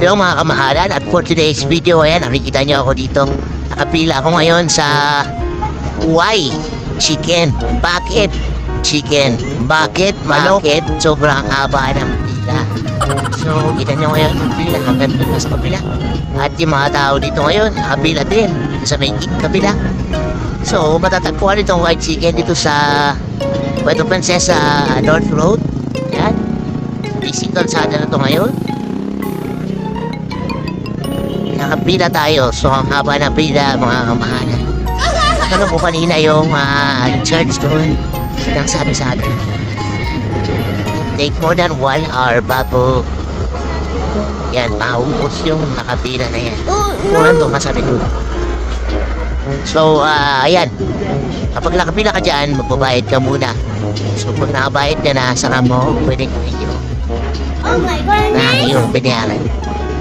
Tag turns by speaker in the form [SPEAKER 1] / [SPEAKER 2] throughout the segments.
[SPEAKER 1] Hello mga kamahalan, at for today's video, ayan, nakikita nyo ako dito. Nakapila ako ngayon sa Why Chicken. Bakit chicken? Bakit manok? Bakit sobrang haba ng pila? So, kita nyo ngayon yung pila hanggang dito sa kabila. At yung mga tao dito ngayon, nakapila din sa may kabila. So, matatagpuan itong White Chicken dito sa Puerto Princesa North Road. Ayan. Busy kalsada na ito ngayon. Nakapila tayo. So, ang haba ng pila, mga kamahalan. Natanong ko kanina yung church doon. Nang sabi sa akin, take more than 1 hour bago yan, maubos yung nakapila na yan. Kung nandun ka sa likod. So, ayan. Kapag nakapila ka dyan, magbabayad ka muna. So, pag nakabayad ka na, saka mo, pwede ka yung na yung binayaran.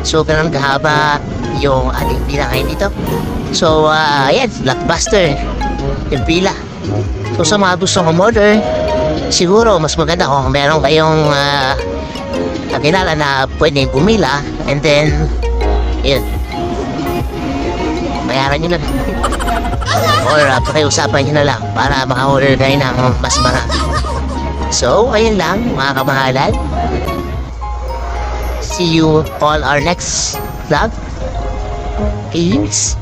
[SPEAKER 1] So, ganun kahaba yung ating pila ngayon dito. So, ayan, blockbuster yung pila. So, sa mga gustong umorder, siguro mas maganda kung meron kayong kakilala na pwedeng pumila, and then, yun, bayaran nyo lang. Or pakiusapan nyo na lang para maka-order kayo ng mas marami. So, ayun lang mga kamahalan. See you all our next vlog. Peace.